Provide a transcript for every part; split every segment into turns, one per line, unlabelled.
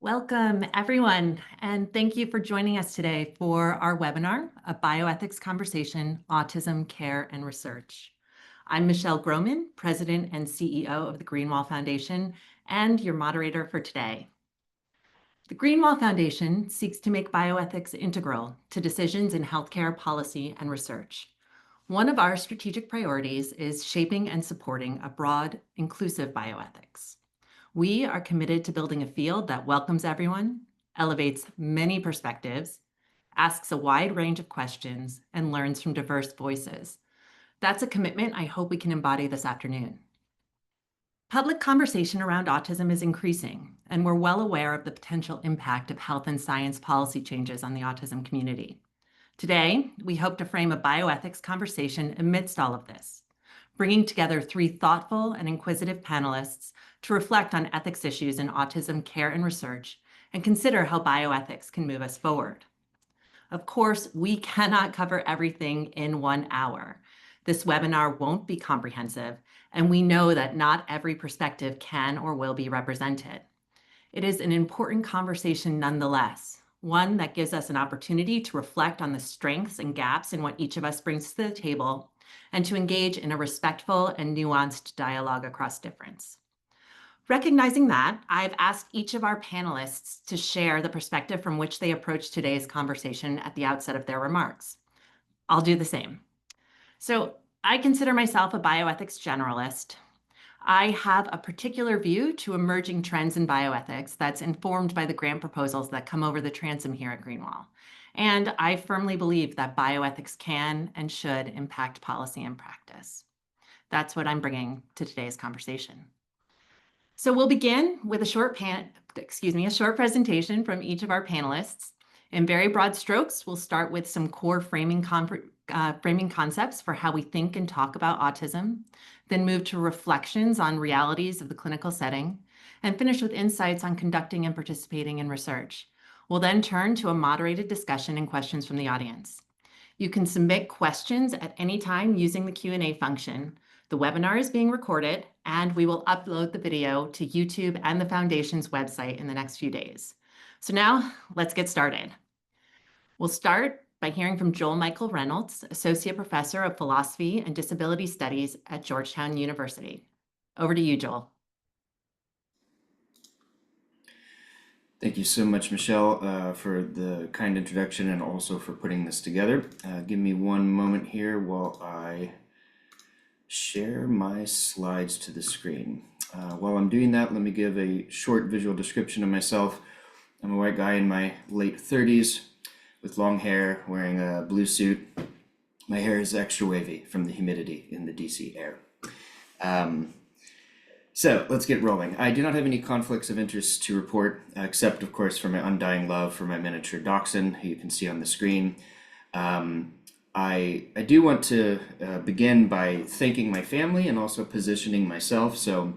Welcome, everyone, and thank you for joining us today for our webinar, A Bioethics Conversation, Autism, Care, and Research. I'm Michelle Groman, President and CEO of the Greenwall Foundation, and your moderator for today. The Greenwall Foundation seeks to make bioethics integral to decisions in healthcare policy and research. One of our strategic priorities is shaping and supporting a broad, inclusive bioethics. We are committed to building a field that welcomes everyone, elevates many perspectives, asks a wide range of questions, and learns from diverse voices. That's a commitment I hope we can embody this afternoon. Public conversation around autism is increasing, and we're well aware of the potential impact of health and science policy changes on the autism community. Today, we hope to frame a bioethics conversation amidst all of this, bringing together three thoughtful and inquisitive panelists to reflect on ethics issues in autism care and research and consider how bioethics can move us forward. Of course, we cannot cover everything in 1 hour. This webinar won't be comprehensive, and we know that not every perspective can or will be represented. It is an important conversation nonetheless, one that gives us an opportunity to reflect on the strengths and gaps in what each of us brings to the table, and to engage in a respectful and nuanced dialogue across difference. Recognizing that, I've asked each of our panelists to share the perspective from which they approach today's conversation at the outset of their remarks. I'll do the same. So I consider myself a bioethics generalist. I have a particular view to emerging trends in bioethics that's informed by the grant proposals that come over the transom here at Greenwall. And I firmly believe that bioethics can and should impact policy and practice. That's what I'm bringing to today's conversation. So we'll begin with a short presentation from each of our panelists. In very broad strokes, we'll start with some core framing concepts for how we think and talk about autism, then move to reflections on realities of the clinical setting, and finish with insights on conducting and participating in research. We'll then turn to a moderated discussion and questions from the audience. You can submit questions at any time using the Q&A function. The webinar is being recorded, and we will upload the video to YouTube and the Foundation's website in the next few days. So now, let's get started. We'll start by hearing from Joel Michael Reynolds, Associate Professor of Philosophy and Disability Studies at Georgetown University. Over to you, Joel.
Thank you so much, Michelle, for the kind introduction and also for putting this together. Give me one moment here while I share my slides to the screen. While I'm doing that, let me give a short visual description of myself. I'm a white guy in my late 30s with long hair, wearing a blue suit. My hair is extra wavy from the humidity in the DC air. So let's get rolling. I do not have any conflicts of interest to report, except of course for my undying love for my miniature dachshund, who you can see on the screen. I do want to begin by thanking my family and also positioning myself. So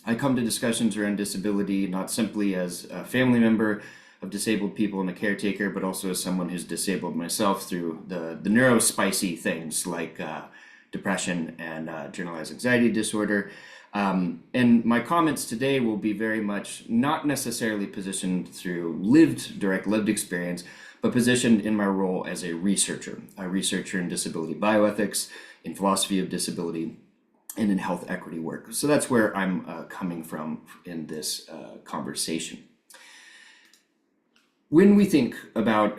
I come to discussions around disability not simply as a family member of disabled people and a caretaker, but also as someone who's disabled myself through the neurospicy things like depression and generalized anxiety disorder. And my comments today will be very much not necessarily positioned through direct lived experience, but positioned in my role as a researcher in disability bioethics, in philosophy of disability, and in health equity work. So that's where I'm coming from in this conversation. When we think about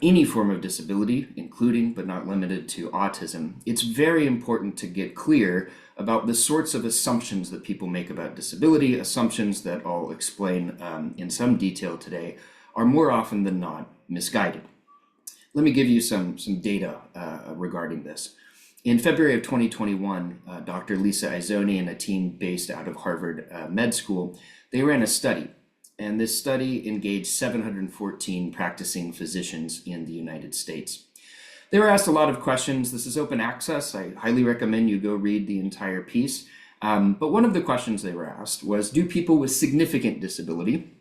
any form of disability, including but not limited to autism, it's very important to get clear about the sorts of assumptions that people make about disability, assumptions that I'll explain in some detail today, are more often than not misguided. Let me give you some data regarding this. In February of 2021, Dr. Lisa Izoni and a team based out of Harvard Med School, they ran a study. And this study engaged 714 practicing physicians in the United States. They were asked a lot of questions. This is open access. I highly recommend you go read the entire piece. But one of the questions they were asked was, do people with significant disability,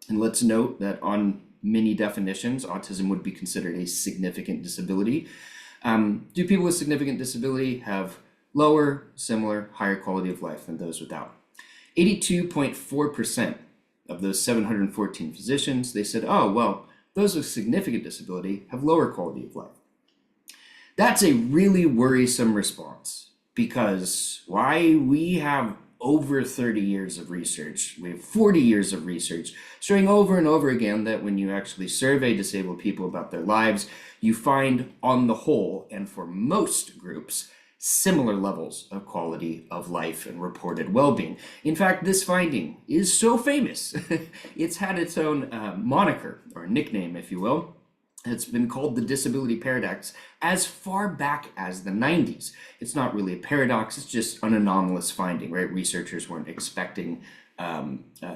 and let's note that on many definitions, autism would be considered a significant disability. Do people with significant disability have lower, similar, higher quality of life than those without? 82.4% of those 714 physicians, they said, oh, well, those with significant disability have lower quality of life. That's a really worrisome response because why we have over 30 years of research, we have 40 years of research showing over and over again that when you actually survey disabled people about their lives, you find on the whole, and for most groups, similar levels of quality of life and reported well-being. In fact, this finding is so famous, it's had its own moniker or nickname, if you will. It's been called the disability paradox as far back as the 90s. It's not really a paradox, it's just an anomalous finding, right? Researchers weren't expecting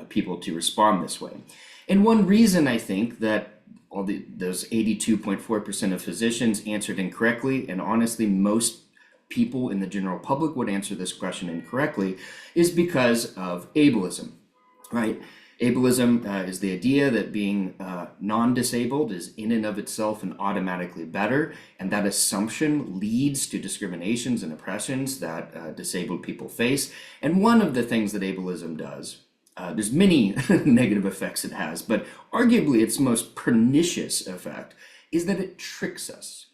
people to respond this way. And one reason I think that those 82.4% of physicians answered incorrectly, and honestly most people in the general public would answer this question incorrectly, is because of ableism, right? Ableism is the idea that being non-disabled is in and of itself and automatically better, and that assumption leads to discriminations and oppressions that disabled people face. And one of the things that ableism does, there's many negative effects it has, but arguably its most pernicious effect is that it tricks us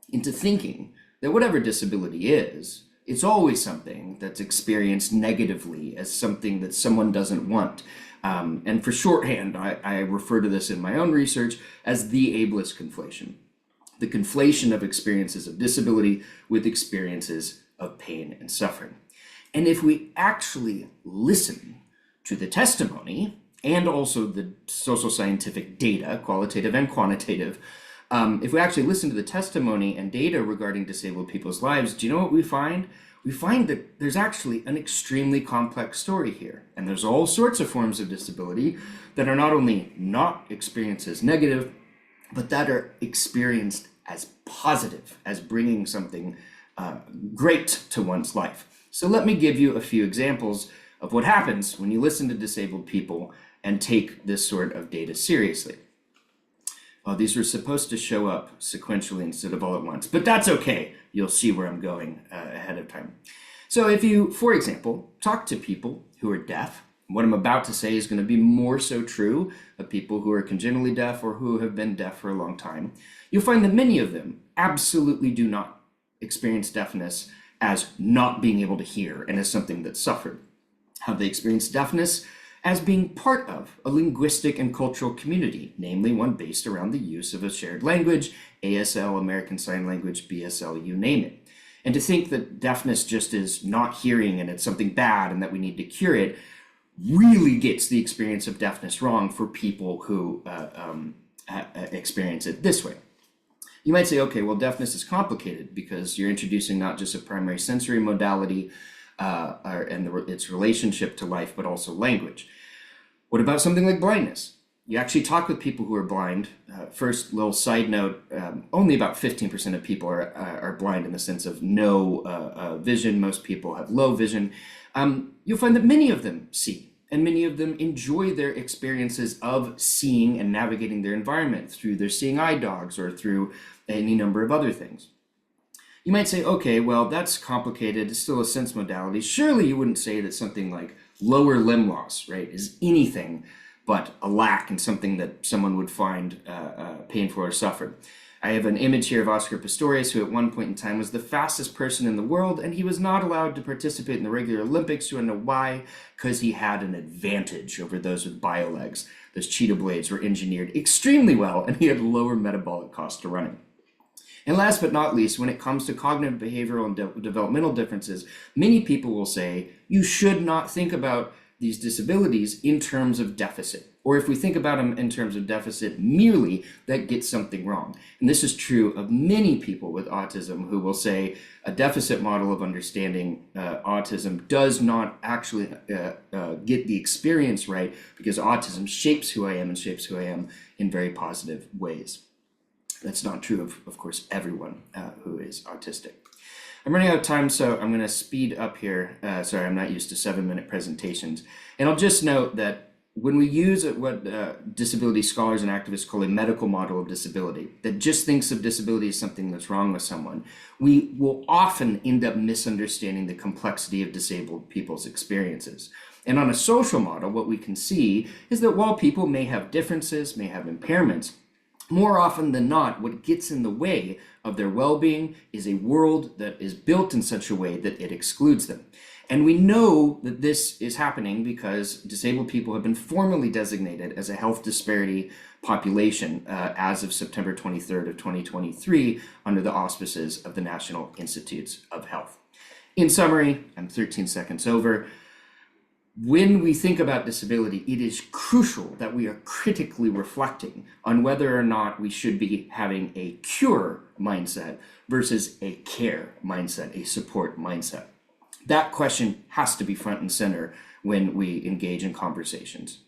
into thinking that whatever disability is, it's always something that's experienced negatively as something that someone doesn't want. And for shorthand, I refer to this in my own research as the ableist conflation. The conflation of experiences of disability with experiences of pain and suffering. And if we actually listen to the testimony and also the social scientific data, qualitative and quantitative, if we actually listen to the testimony and data regarding disabled people's lives, do you know what we find? We find that there's actually an extremely complex story here. And there's all sorts of forms of disability that are not only not experienced as negative, but that are experienced as positive, as bringing something great to one's life. So let me give you a few examples of what happens when you listen to disabled people and take this sort of data seriously. These were supposed to show up sequentially instead of all at once, but that's okay. You'll see where I'm going ahead of time. So if you, for example, talk to people who are deaf, what I'm about to say is going to be more so true of people who are congenitally deaf or who have been deaf for a long time, you'll find that many of them absolutely do not experience deafness as not being able to hear and as something that's suffered. How they experience deafness as being part of a linguistic and cultural community, namely one based around the use of a shared language, ASL, American Sign Language, BSL, you name it. And to think that deafness just is not hearing and it's something bad and that we need to cure it really gets the experience of deafness wrong for people who experience it this way. You might say, okay, well, deafness is complicated because you're introducing not just a primary sensory modality, its relationship to life, but also language. What about something like blindness? You actually talk with people who are blind. First, little side note, only about 15% of people are blind in the sense of no vision. Most people have low vision. You'll find that many of them see, and many of them enjoy their experiences of seeing and navigating their environment through their seeing eye dogs or through any number of other things. You might say, okay, well, that's complicated. It's still a sense modality. Surely you wouldn't say that something like lower limb loss, right, is anything but a lack and something that someone would find painful or suffer. I have an image here of Oscar Pistorius, who at one point in time was the fastest person in the world, and he was not allowed to participate in the regular Olympics. You want to know why? Because he had an advantage over those with biolegs. Those cheetah blades were engineered extremely well, and he had lower metabolic cost to running. And last but not least, when it comes to cognitive, behavioral, and developmental differences, many people will say you should not think about these disabilities in terms of deficit. Or if we think about them in terms of deficit merely, that gets something wrong. And this is true of many people with autism who will say a deficit model of understanding autism does not actually get the experience right because autism shapes who I am and shapes who I am in very positive ways. That's not true of course, everyone who is autistic. I'm running out of time, so I'm going to speed up here. Sorry, I'm not used to 7-minute presentations. And I'll just note that when we use what disability scholars and activists call a medical model of disability, that just thinks of disability as something that's wrong with someone, we will often end up misunderstanding the complexity of disabled people's experiences. And on a social model, what we can see is that while people may have differences, may have impairments, more often than not, what gets in the way of their well-being is a world that is built in such a way that it excludes them. And we know that this is happening because disabled people have been formally designated as a health disparity population as of September 23rd of 2023 under the auspices of the National Institutes of Health. In summary, I'm 13 seconds over. When we think about disability, it is crucial that we are critically reflecting on whether or not we should be having a cure mindset versus a care mindset, a support mindset. That question has to be front and center when we engage in conversations.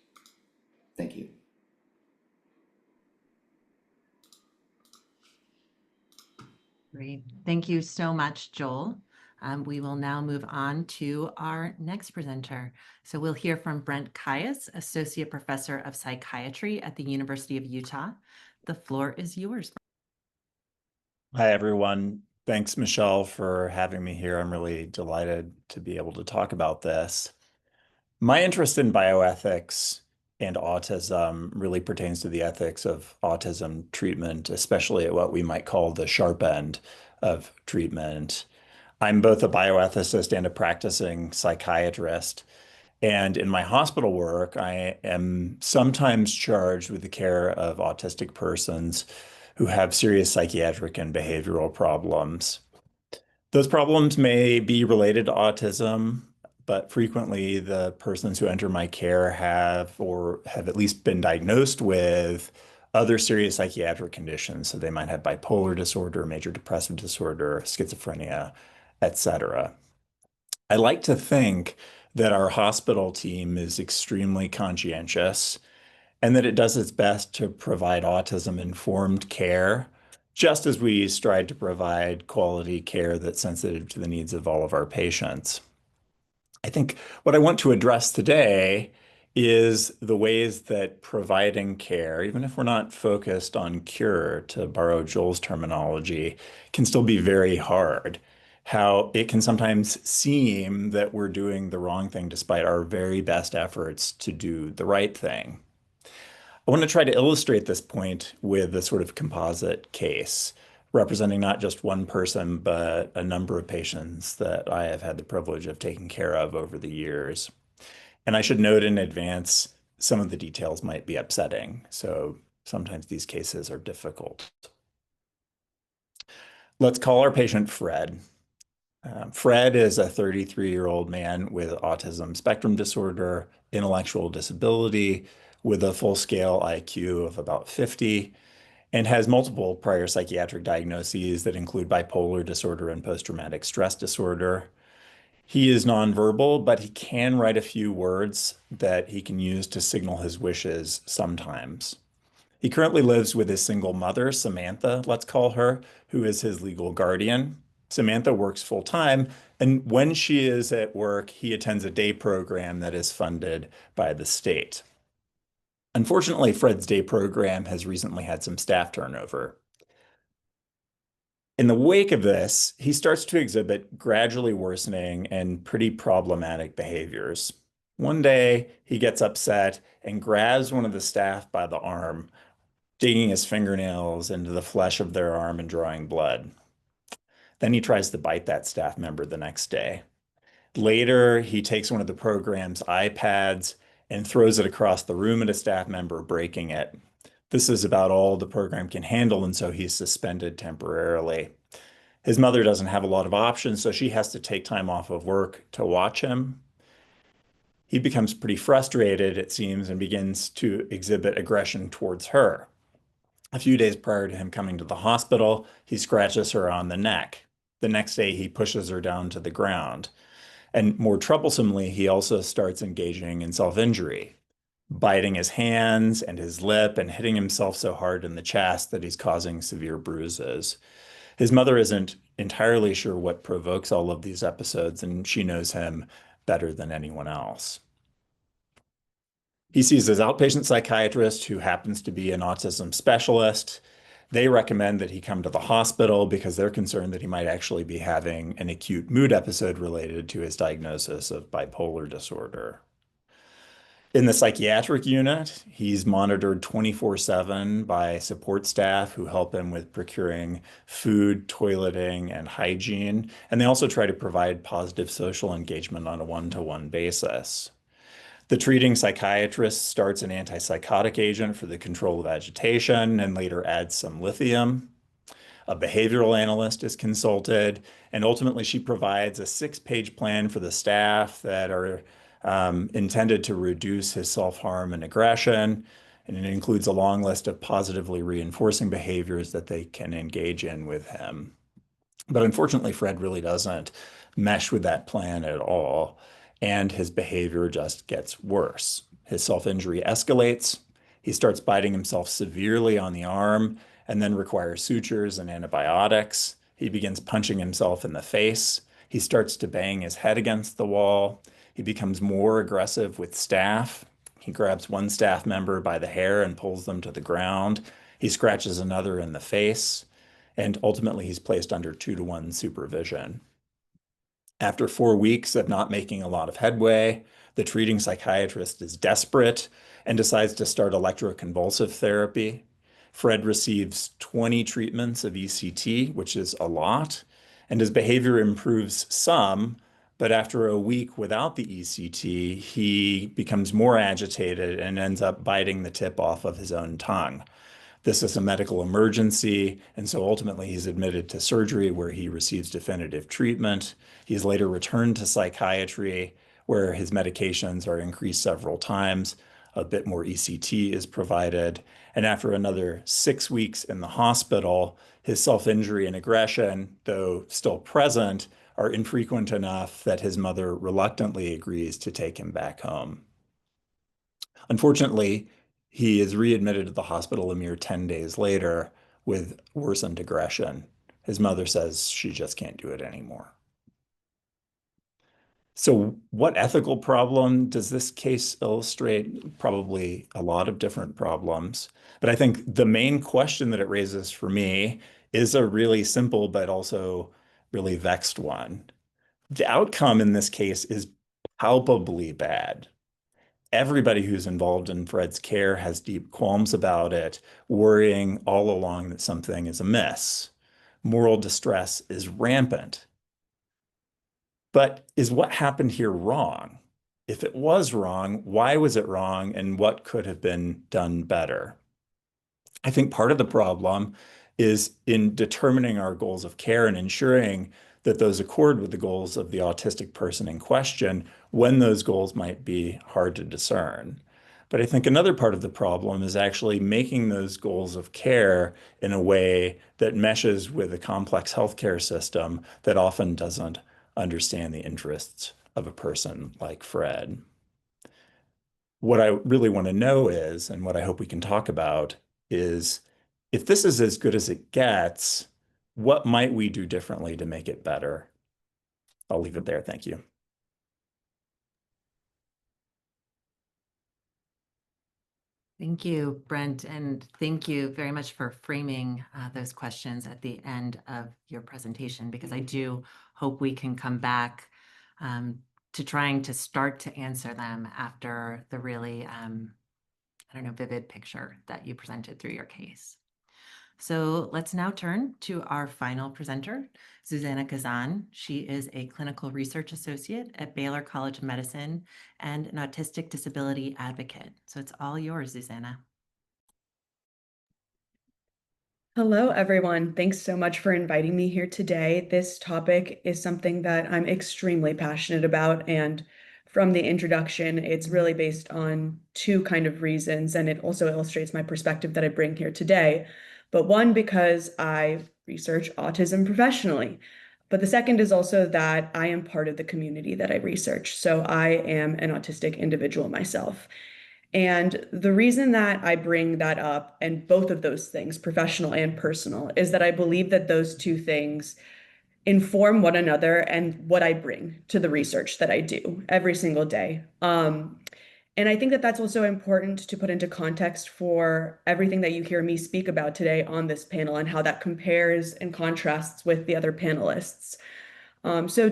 Thank you.
Great. Thank you so much, Joel. We will now move on to our next presenter. So we'll hear from Brent Kious, Associate Professor of Psychiatry at the University of Utah. The floor is yours.
Hi, everyone. Thanks, Michelle, for having me here. I'm really delighted to be able to talk about this. My interest in bioethics and autism really pertains to the ethics of autism treatment, especially at what we might call the sharp end of treatment. I'm both a bioethicist and a practicing psychiatrist. And in my hospital work, I am sometimes charged with the care of autistic persons who have serious psychiatric and behavioral problems. Those problems may be related to autism, but frequently the persons who enter my care have or have at least been diagnosed with other serious psychiatric conditions. So they might have bipolar disorder, major depressive disorder, schizophrenia, etc. I like to think that our hospital team is extremely conscientious and that it does its best to provide autism-informed care, just as we strive to provide quality care that's sensitive to the needs of all of our patients. I think what I want to address today is the ways that providing care, even if we're not focused on cure, to borrow Joel's terminology, can still be very hard. How it can sometimes seem that we're doing the wrong thing despite our very best efforts to do the right thing. I want to try to illustrate this point with a sort of composite case, representing not just one person, but a number of patients that I have had the privilege of taking care of over the years. And I should note in advance, some of the details might be upsetting, so sometimes these cases are difficult. Let's call our patient Fred. Fred is a 33-year-old man with autism spectrum disorder, intellectual disability, with a full-scale IQ of about 50, and has multiple prior psychiatric diagnoses that include bipolar disorder and post-traumatic stress disorder. He is nonverbal, but he can write a few words that he can use to signal his wishes sometimes. He currently lives with his single mother, Samantha, let's call her, who is his legal guardian. Samantha works full-time, and when she is at work, he attends a day program that is funded by the state. Unfortunately, Fred's day program has recently had some staff turnover. In the wake of this, he starts to exhibit gradually worsening and pretty problematic behaviors. One day, he gets upset and grabs one of the staff by the arm, digging his fingernails into the flesh of their arm and drawing blood. Then he tries to bite that staff member the next day. Later, he takes one of the program's iPads and throws it across the room at a staff member, breaking it. This is about all the program can handle, and so he's suspended temporarily. His mother doesn't have a lot of options, so she has to take time off of work to watch him. He becomes pretty frustrated, it seems, and begins to exhibit aggression towards her. A few days prior to him coming to the hospital, he scratches her on the neck. The next day, he pushes her down to the ground. And more troublesomely, he also starts engaging in self-injury, biting his hands and his lip and hitting himself so hard in the chest that he's causing severe bruises. His mother isn't entirely sure what provokes all of these episodes, and she knows him better than anyone else. He sees his outpatient psychiatrist, who happens to be an autism specialist. They recommend that he come to the hospital because they're concerned that he might actually be having an acute mood episode related to his diagnosis of bipolar disorder. In the psychiatric unit, he's monitored 24/7 by support staff who help him with procuring food, toileting, and hygiene. And they also try to provide positive social engagement on a one-to-one basis. The treating psychiatrist starts an antipsychotic agent for the control of agitation and later adds some lithium. A behavioral analyst is consulted, and ultimately she provides a 6-page plan for the staff that are intended to reduce his self-harm and aggression. And it includes a long list of positively reinforcing behaviors that they can engage in with him. But unfortunately, Fred really doesn't mesh with that plan at all, and his behavior just gets worse. His self-injury escalates. He starts biting himself severely on the arm and then requires sutures and antibiotics. He begins punching himself in the face. He starts to bang his head against the wall. He becomes more aggressive with staff. He grabs one staff member by the hair and pulls them to the ground. He scratches another in the face. And ultimately, he's placed under 2-to-1 supervision. After 4 weeks of not making a lot of headway, the treating psychiatrist is desperate and decides to start electroconvulsive therapy. Fred receives 20 treatments of ECT, which is a lot, and his behavior improves some, but after a week without the ECT, he becomes more agitated and ends up biting the tip off of his own tongue. This is a medical emergency, and so ultimately he's admitted to surgery where he receives definitive treatment. He's later returned to psychiatry where his medications are increased several times. A bit more ECT is provided. And after another 6 weeks in the hospital, his self-injury and aggression, though still present, are infrequent enough that his mother reluctantly agrees to take him back home. Unfortunately, he is readmitted to the hospital a mere 10 days later with worsened aggression. His mother says she just can't do it anymore. So, what ethical problem does this case illustrate? Probably a lot of different problems. But I think the main question that it raises for me is a really simple but also really vexed one. The outcome in this case is palpably bad. Everybody who's involved in Fred's care has deep qualms about it, worrying all along that something is amiss. Moral distress is rampant. But is what happened here wrong? If it was wrong, why was it wrong, and what could have been done better? I think part of the problem is in determining our goals of care and ensuring that those accord with the goals of the autistic person in question when those goals might be hard to discern. But I think another part of the problem is actually making those goals of care in a way that meshes with a complex healthcare system that often doesn't understand the interests of a person like Fred. What I really want to know is, and what I hope we can talk about, is if this is as good as it gets, what might we do differently to make it better? I'll leave it there. Thank you.
Thank you, Brent, and thank you very much for framing those questions at the end of your presentation, because I do hope we can come back to trying to start to answer them after the really, vivid picture that you presented through your case. So let's now turn to our final presenter, Zuzana Kazan. She is a clinical research associate at Baylor College of Medicine and an autistic disability advocate. So it's all yours, Zuzana.
Hello, everyone. Thanks so much for inviting me here today. This topic is something that I'm extremely passionate about, and from the introduction, it's really based on two kind of reasons, and it also illustrates my perspective that I bring here today. But one, because I research autism professionally. But the second is also that I am part of the community that I research. So I am an autistic individual myself. And the reason that I bring that up, and both of those things, professional and personal, is that I believe that those two things inform one another and what I bring to the research that I do every single day. And I think that that's also important to put into context for everything that you hear me speak about today on this panel and how that compares and contrasts with the other panelists. So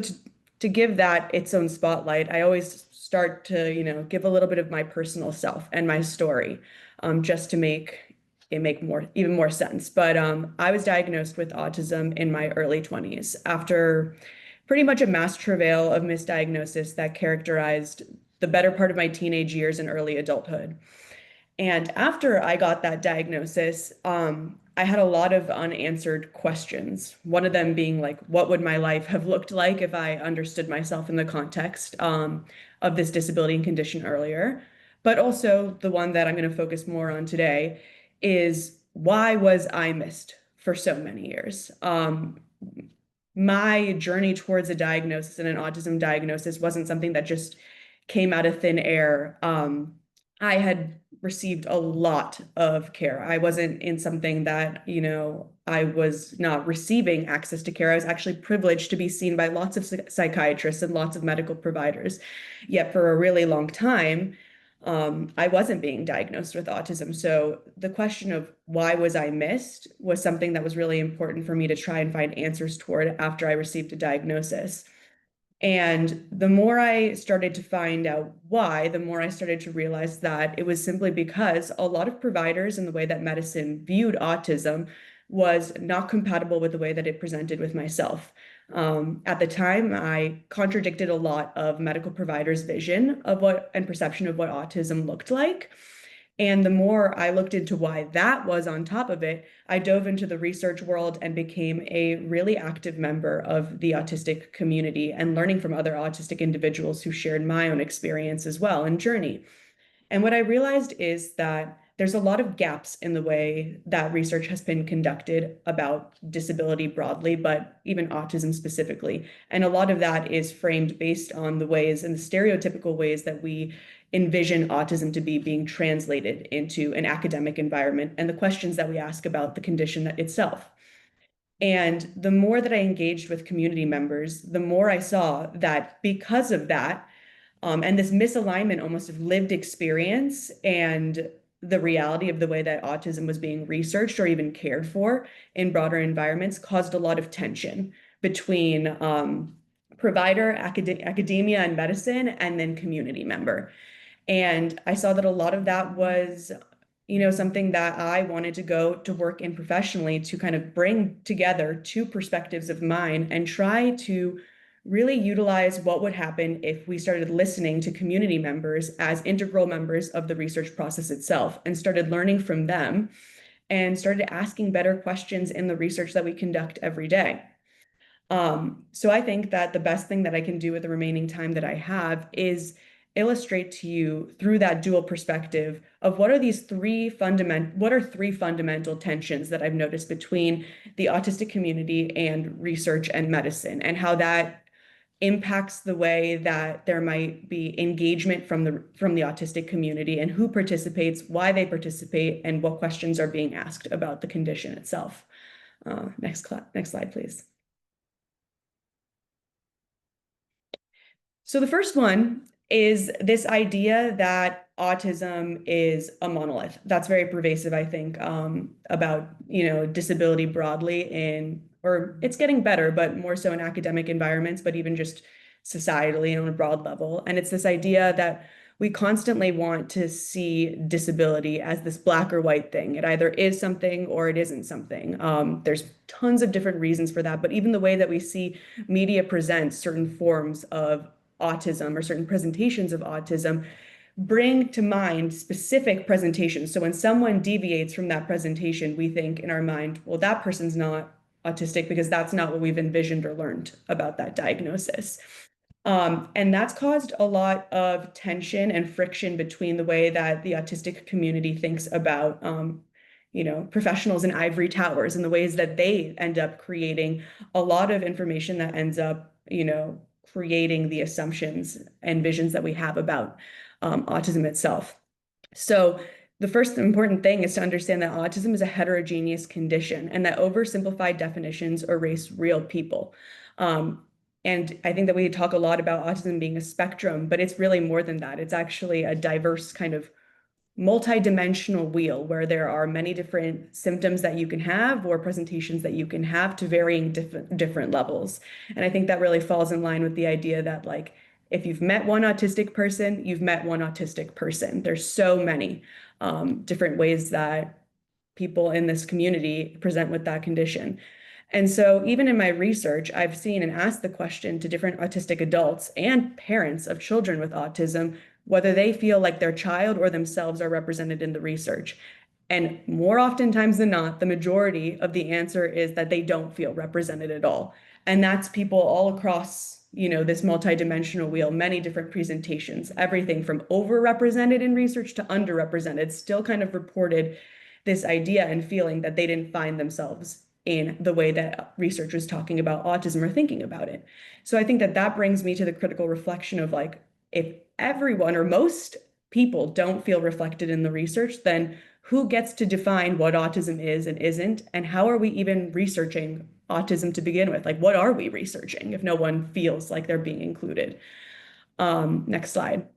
to give that its own spotlight, I always start to, give a little bit of my personal self and my story, just to make it make even more sense. But I was diagnosed with autism in my early 20s after pretty much a mass travail of misdiagnosis that characterized the better part of my teenage years and early adulthood. And after I got that diagnosis, I had a lot of unanswered questions. One of them being like, what would my life have looked like if I understood myself in the context of this disability and condition earlier? But also the one that I'm going to focus more on today is, why was I missed for so many years? My journey towards a diagnosis and an autism diagnosis wasn't something that just came out of thin air. I had received a lot of care. I wasn't in something that, I was not receiving access to care. I was actually privileged to be seen by lots of psychiatrists and lots of medical providers. Yet for a really long time, I wasn't being diagnosed with autism. So the question of why was I missed was something that was really important for me to try and find answers toward after I received a diagnosis. And the more I started to find out why, the more I started to realize that it was simply because a lot of providers and the way that medicine viewed autism was not compatible with the way that it presented with myself. At the time, I contradicted a lot of medical providers' vision of what and perception of what autism looked like. And the more I looked into why that was on top of it, I dove into the research world and became a really active member of the autistic community and learning from other autistic individuals who shared my own experience as well and journey. And what I realized is that there's a lot of gaps in the way that research has been conducted about disability broadly, but even autism specifically. And a lot of that is framed based on the ways and the stereotypical ways that we envision autism to be being translated into an academic environment and the questions that we ask about the condition itself. And the more that I engaged with community members, the more I saw that because of that, and this misalignment almost of lived experience and the reality of the way that autism was being researched or even cared for in broader environments caused a lot of tension between provider, academia and medicine, and then community member. And I saw that a lot of that was, something that I wanted to go to work in professionally to kind of bring together two perspectives of mine and try to really utilize what would happen if we started listening to community members as integral members of the research process itself and started learning from them and started asking better questions in the research that we conduct every day. So I think that the best thing that I can do with the remaining time that I have is illustrate to you through that dual perspective of what are three fundamental tensions that I've noticed between the autistic community and research and medicine, and how that impacts the way that there might be engagement from the autistic community and who participates, why they participate, and what questions are being asked about the condition itself. Next slide, please. So the first one is this idea that autism is a monolith. That's very pervasive, I think, about, disability broadly or it's getting better, but more so in academic environments, but even just societally on a broad level. And it's this idea that we constantly want to see disability as this black or white thing. It either is something or it isn't something. There's tons of different reasons for that, but even the way that we see media present certain forms of autism or certain presentations of autism bring to mind specific presentations. So when someone deviates from that presentation, we think in our mind, well, that person's not autistic because that's not what we've envisioned or learned about that diagnosis. And that's caused a lot of tension and friction between the way that the autistic community thinks about professionals in ivory towers and the ways that they end up creating a lot of information that ends up, creating the assumptions and visions that we have about autism itself. So the first important thing is to understand that autism is a heterogeneous condition and that oversimplified definitions erase real people. And I think that we talk a lot about autism being a spectrum, but it's really more than that. It's actually a diverse kind of multi-dimensional wheel where there are many different symptoms that you can have or presentations that you can have to varying different levels. And I think that really falls in line with the idea that, like, if you've met one autistic person, you've met one autistic person. There's so many different ways that people in this community present with that condition. And so even in my research, I've seen and asked the question to different autistic adults and parents of children with autism, whether they feel like their child or themselves are represented in the research. And more oftentimes than not, the majority of the answer is that they don't feel represented at all. And that's people all across, this multidimensional wheel, many different presentations, everything from overrepresented in research to underrepresented, still kind of reported this idea and feeling that they didn't find themselves in the way that research was talking about autism or thinking about it. So I think that that brings me to the critical reflection of, like, if everyone or most people don't feel reflected in the research, then who gets to define what autism is and isn't? And how are we even researching autism to begin with? Like, what are we researching if no one feels like they're being included? Next slide.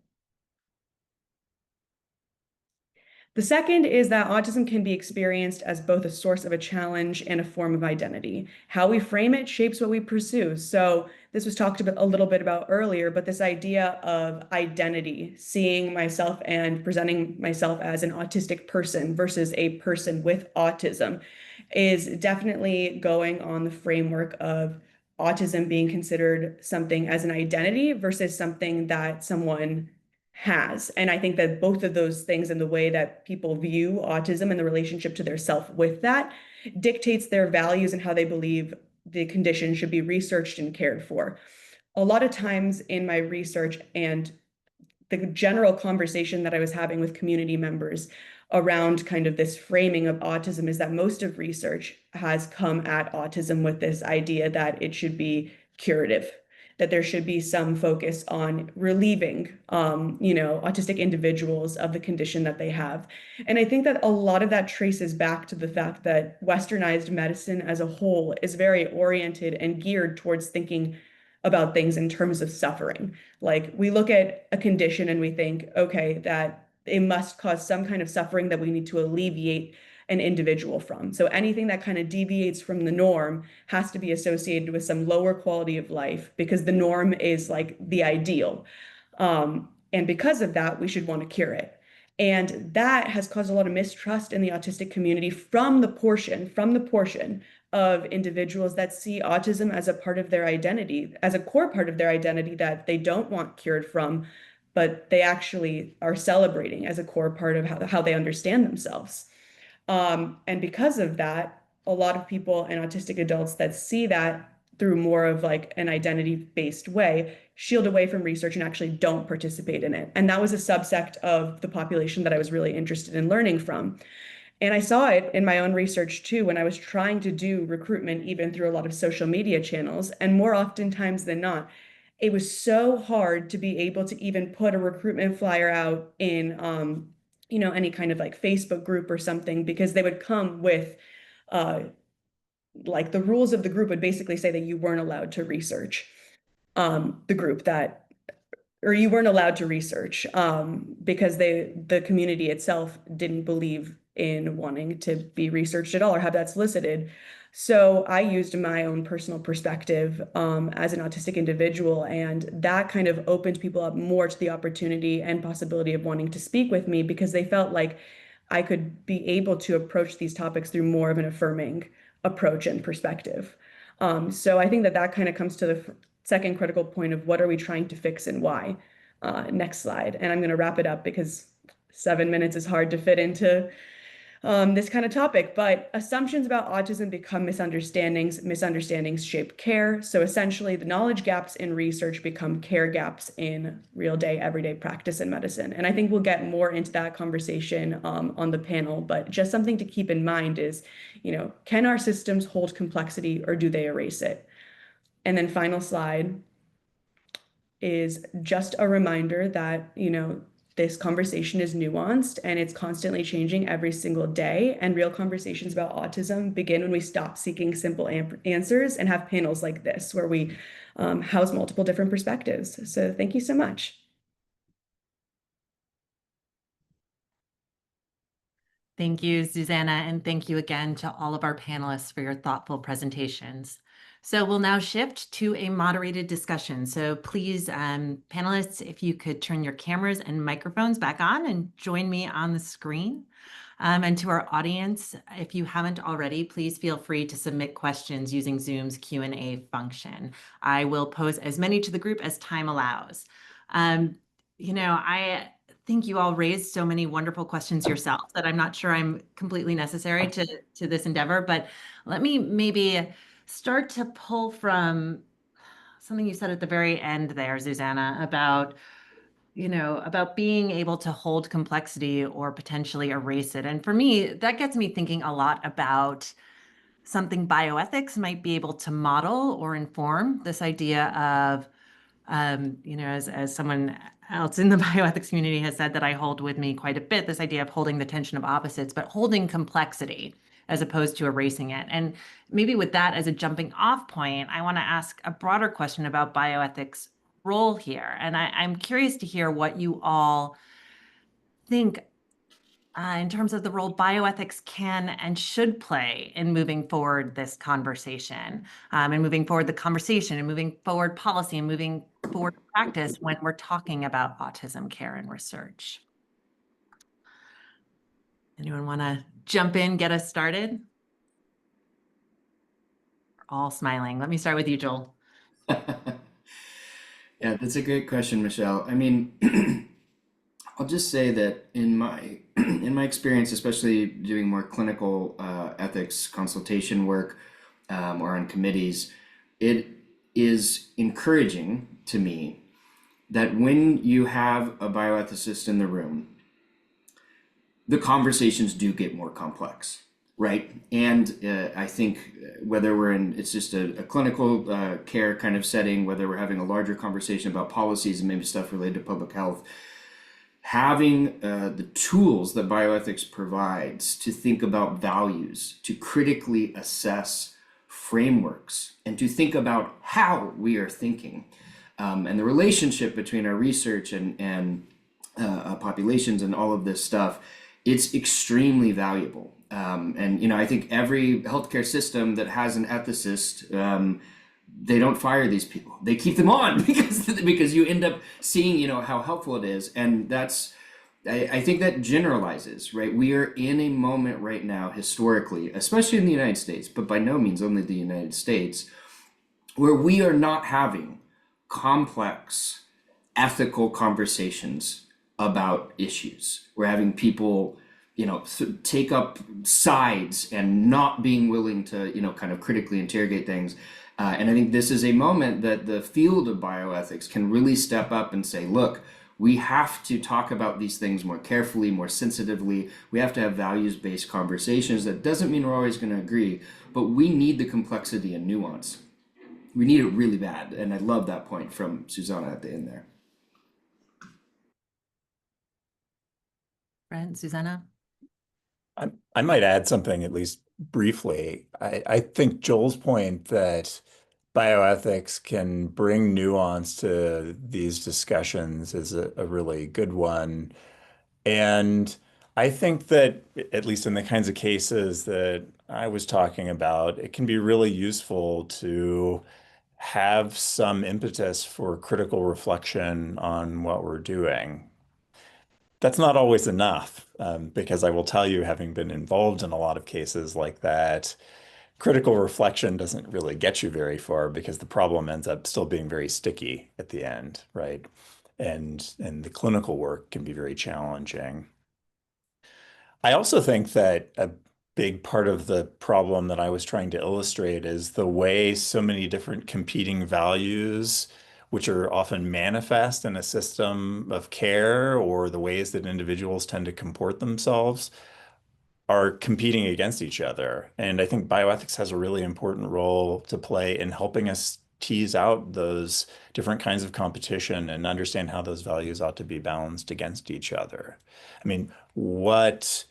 The second is that autism can be experienced as both a source of a challenge and a form of identity. How we frame it shapes what we pursue. So this was talked about a little bit about earlier, but this idea of identity, seeing myself and presenting myself as an autistic person versus a person with autism, is definitely going on the framework of autism being considered something as an identity versus something that someone has. And I think that both of those things and the way that people view autism and the relationship to their self with that dictates their values and how they believe the condition should be researched and cared for. A lot of times in my research and the general conversation that I was having with community members around kind of this framing of autism is that most of research has come at autism with this idea that it should be curative, that there should be some focus on relieving, autistic individuals of the condition that they have. And I think that a lot of that traces back to the fact that Westernized medicine as a whole is very oriented and geared towards thinking about things in terms of suffering. Like, we look at a condition and we think, okay, that it must cause some kind of suffering that we need to alleviate an individual from. So anything that kind of deviates from the norm has to be associated with some lower quality of life because the norm is like the ideal. And because of that, we should want to cure it. And that has caused a lot of mistrust in the autistic community from the portion of individuals that see autism as a part of their identity, as a core part of their identity that they don't want cured from, but they actually are celebrating as a core part of how they understand themselves. And because of that, a lot of people and autistic adults that see that through more of like an identity-based way shield away from research and actually don't participate in it. And that was a subsect of the population that I was really interested in learning from. And I saw it in my own research too, when I was trying to do recruitment, even through a lot of social media channels. And more oftentimes than not, it was so hard to be able to even put a recruitment flyer out in, any kind of like Facebook group or something, because they would come with, like, the rules of the group would basically say that you weren't allowed to research the group that, or you weren't allowed to research because the community itself didn't believe in wanting to be researched at all or have that solicited. So I used my own personal perspective as an autistic individual, and that kind of opened people up more to the opportunity and possibility of wanting to speak with me because they felt like I could be able to approach these topics through more of an affirming approach and perspective. So I think that that kind of comes to the second critical point of what are we trying to fix and why. Next slide. And I'm going to wrap it up because 7 minutes is hard to fit into this kind of topic, but assumptions about autism become misunderstandings. Misunderstandings shape care. So essentially, the knowledge gaps in research become care gaps in real day, everyday practice in medicine. And I think we'll get more into that conversation on the panel, but just something to keep in mind is, can our systems hold complexity or do they erase it? And then final slide is just a reminder that, this conversation is nuanced and it's constantly changing every single day. And real conversations about autism begin when we stop seeking simple answers and have panels like this where we house multiple different perspectives. So thank you so much.
Thank you, Zuzana, and thank you again to all of our panelists for your thoughtful presentations. So we'll now shift to a moderated discussion. So please, panelists, if you could turn your cameras and microphones back on and join me on the screen. And to our audience, if you haven't already, please feel free to submit questions using Zoom's Q&A function. I will pose as many to the group as time allows. I think you all raised so many wonderful questions yourself that I'm not sure I'm completely necessary to this endeavor, but let me maybe start to pull from something you said at the very end there, Zuzana, about being able to hold complexity or potentially erase it. And for me, that gets me thinking a lot about something bioethics might be able to model or inform, this idea of, as someone else in the bioethics community has said that I hold with me quite a bit, this idea of holding the tension of opposites, but holding complexity as opposed to erasing it. And maybe with that as a jumping off point, I want to ask a broader question about bioethics role here. And I'm curious to hear what you all think in terms of the role bioethics can and should play in moving forward this conversation, and moving forward the conversation, and moving forward policy, and moving forward practice when we're talking about autism care and research. Anyone want to jump in, get us started? We're all smiling. Let me start with you, Joel.
Yeah, that's a great question, Michelle. I mean, I'll just say that in my in my experience, especially doing more clinical ethics consultation work or on committees, it is encouraging to me that when you have a bioethicist in the room, the conversations do get more complex, right? And I think whether we're in, it's just a clinical care kind of setting, whether we're having a larger conversation about policies and maybe stuff related to public health, having the tools that bioethics provides to think about values, to critically assess frameworks, and to think about how we are thinking, and the relationship between our research and populations and all of this stuff, it's extremely valuable. And I think every healthcare system that has an ethicist, they don't fire these people. They keep them on because you end up seeing, how helpful it is. And I think that generalizes, right? We are in a moment right now, historically, especially in the United States, but by no means only the United States, where we are not having complex ethical conversations about issues. We're having people, take up sides and not being willing to, kind of critically interrogate things. And I think this is a moment that the field of bioethics can really step up and say, look, we have to talk about these things more carefully, more sensitively. We have to have values-based conversations. That doesn't mean we're always going to agree, but we need the complexity and nuance. We need it really bad. And I love that point from Zuzana at the end there.
Brent, Zuzana?
I might add something, at least briefly. I think Joel's point that bioethics can bring nuance to these discussions is a really good one. And I think that, at least in the kinds of cases that I was talking about, it can be really useful to have some impetus for critical reflection on what we're doing. That's not always enough, because I will tell you, having been involved in a lot of cases like that, critical reflection doesn't really get you very far because the problem ends up still being very sticky at the end, right? And the clinical work can be very challenging. I also think that a big part of the problem that I was trying to illustrate is the way so many different competing values, which are often manifest in a system of care, or the ways that individuals tend to comport themselves, are competing against each other. And I think bioethics has a really important role to play in helping us tease out those different kinds of competition and understand how those values ought to be balanced against each other. I mean, what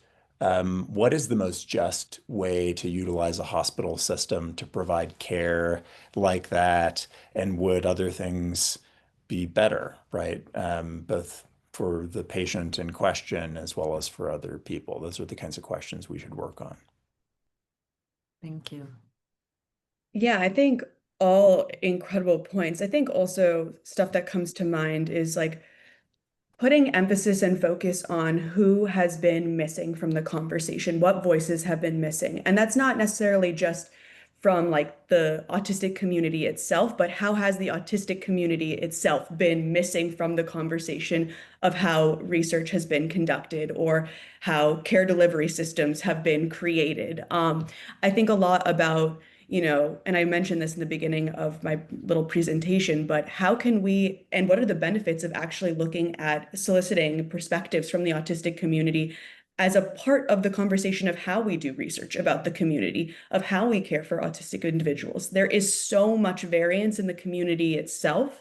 is the most just way to utilize a hospital system to provide care like that? And would other things be better, right? Both for the patient in question as well as for other people. Those are the kinds of questions we should work on.
Thank you.
Yeah, I think all incredible points. I think also stuff that comes to mind is like putting emphasis and focus on who has been missing from the conversation, what voices have been missing. And that's not necessarily just from like the autistic community itself, but how has the autistic community itself been missing from the conversation of how research has been conducted or how care delivery systems have been created. I think a lot about, and I mentioned this in the beginning of my little presentation, but how can we, and what are the benefits of actually looking at soliciting perspectives from the autistic community as a part of the conversation of how we do research about the community, of how we care for autistic individuals. There is so much variance in the community itself,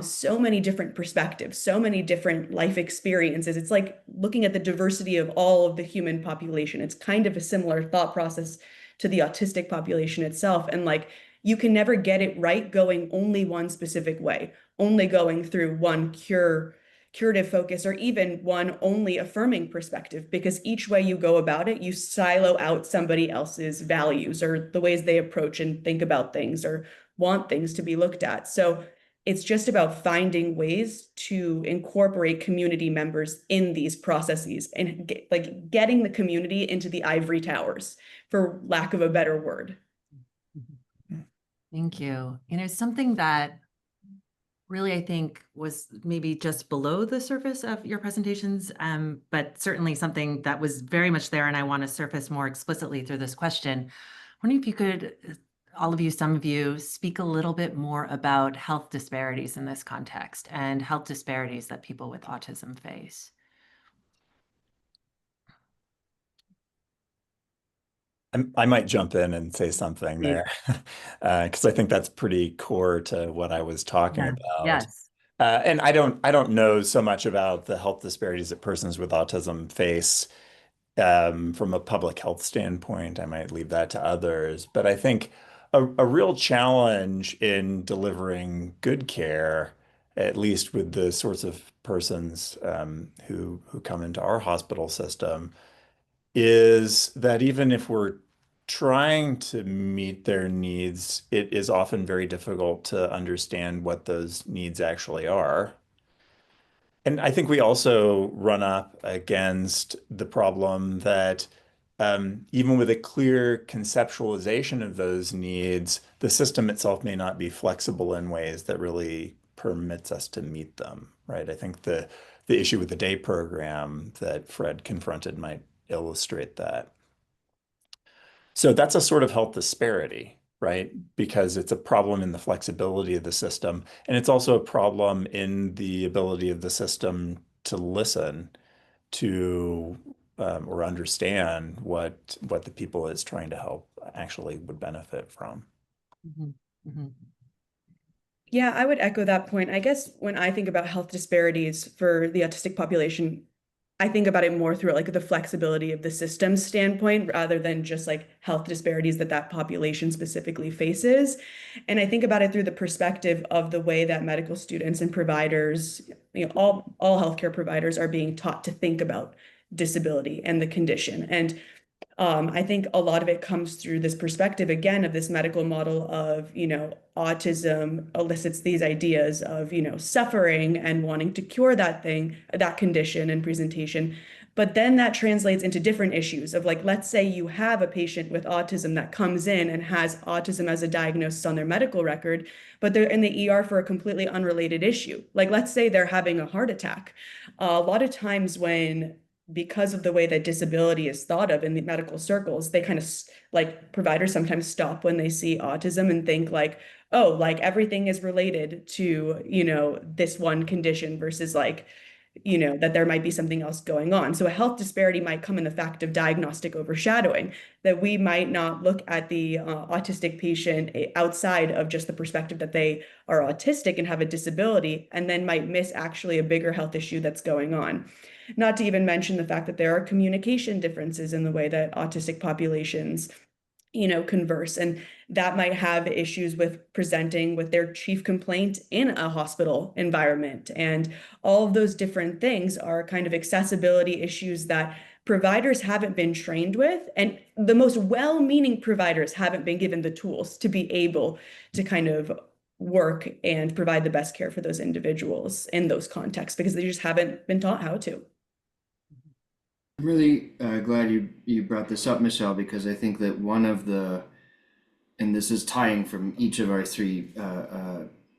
so many different perspectives, so many different life experiences. It's like looking at the diversity of all of the human population. It's kind of a similar thought process to the autistic population itself. And like, you can never get it right going only one specific way, only going through one curative focus, or even one only affirming perspective, because each way you go about it, you silo out somebody else's values or the ways they approach and think about things or want things to be looked at. So it's just about finding ways to incorporate community members in these processes and getting the community into the ivory towers, for lack of a better word.
Thank you. Something that really, I think, was maybe just below the surface of your presentations, but certainly something that was very much there, and I want to surface more explicitly through this question. I wonder if you could, all of you, some of you, speak a little bit more about health disparities in this context and health disparities that people with autism face.
I might jump in and say something there, because I think that's pretty core to what I was talking about.
Yes.
And I don't know so much about the health disparities that persons with autism face from a public health standpoint. I might leave that to others. But I think a real challenge in delivering good care, at least with the sorts of persons who come into our hospital system, is that even if we're trying to meet their needs, it is often very difficult to understand what those needs actually are. And I think we also run up against the problem that even with a clear conceptualization of those needs, the system itself may not be flexible in ways that really permits us to meet them, right? I think the issue with the day program that Fred confronted might illustrate that. So that's a sort of health disparity, right? Because it's a problem in the flexibility of the system, and it's also a problem in the ability of the system to listen to or understand what the people it's trying to help actually would benefit from.
Mhm, mhm.
Yeah, I would echo that point. I guess when I think about health disparities for the autistic population, I think about it more through like the flexibility of the system standpoint rather than just like health disparities that population specifically faces. And I think about it through the perspective of the way that medical students and providers, all healthcare providers are being taught to think about disability and the condition. And I think a lot of it comes through this perspective, again, of this medical model of, autism elicits these ideas of, suffering and wanting to cure that condition and presentation. But then that translates into different issues of like, let's say you have a patient with autism that comes in and has autism as a diagnosis on their medical record, but they're in the ER for a completely unrelated issue. Like, let's say they're having a heart attack. A lot of times because of the way that disability is thought of in the medical circles, they kind of like providers sometimes stop when they see autism and think like, oh, like everything is related to, this one condition versus like, that there might be something else going on. So a health disparity might come in the fact of diagnostic overshadowing, that we might not look at the autistic patient outside of just the perspective that they are autistic and have a disability, and then might miss actually a bigger health issue that's going on. Not to even mention the fact that there are communication differences in the way that autistic populations converse. And that might have issues with presenting with their chief complaint in a hospital environment. And all of those different things are kind of accessibility issues that providers haven't been trained with. And the most well-meaning providers haven't been given the tools to be able to kind of work and provide the best care for those individuals in those contexts because they just haven't been taught how to.
I'm really glad you brought this up, Michelle, because I think that one of the, and this is tying from each of our three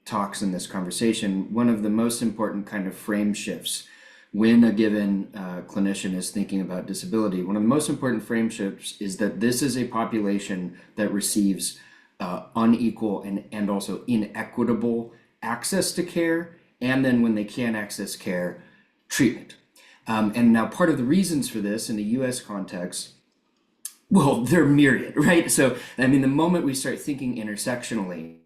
talks in this conversation, one of the most important kind of frame shifts when a given clinician is thinking about disability, one of the most important frame shifts is that this is a population that receives unequal and also inequitable access to care, and then when they can't access care, treatment. And now part of the reasons for this in the US context, well, they're myriad, right? So, I mean, the moment we start thinking intersectionally,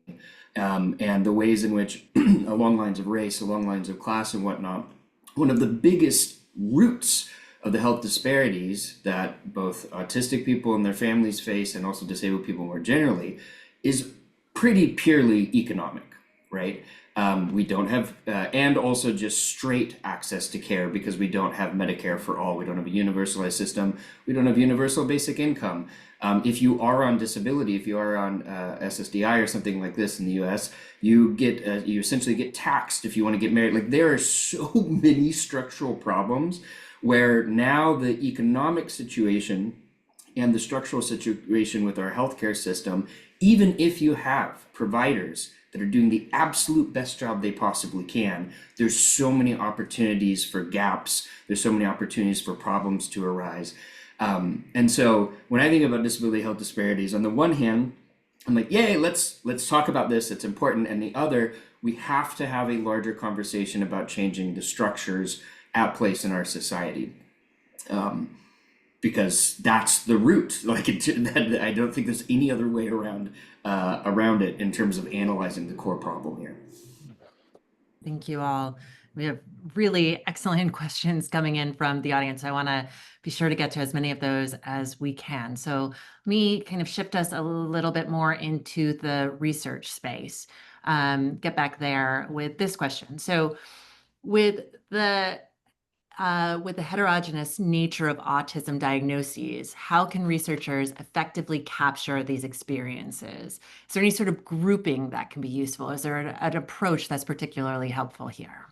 and the ways in which, along lines of race, along lines of class and whatnot, one of the biggest roots of the health disparities that both autistic people and their families face, and also disabled people more generally, is pretty purely economic, right? We don't have, and also just straight access to care because we don't have Medicare for all. We don't have a universalized system. We don't have universal basic income. If you are on disability, if you are on SSDI or something like this in the US, you get you essentially get taxed if you want to get married. Like there are so many structural problems where now the economic situation and the structural situation with our healthcare system, even if you have providers that are doing the absolute best job they possibly can, there's so many opportunities for gaps. There's so many opportunities for problems to arise. And so when I think about disability health disparities, on the one hand, I'm like, yay, let's talk about this, it's important. And the other, we have to have a larger conversation about changing the structures at place in our society. Because that's the root. Like I don't think there's any other way around it in terms of analyzing the core problem here.
Thank you all. We have really excellent questions coming in from the audience. I want to be sure to get to as many of those as we can. So let me kind of shift us a little bit more into the research space. Get back there with this question. So with the heterogeneous nature of autism diagnoses, how can researchers effectively capture these experiences? Is there any sort of grouping that can be useful? Is there an approach that's particularly helpful here?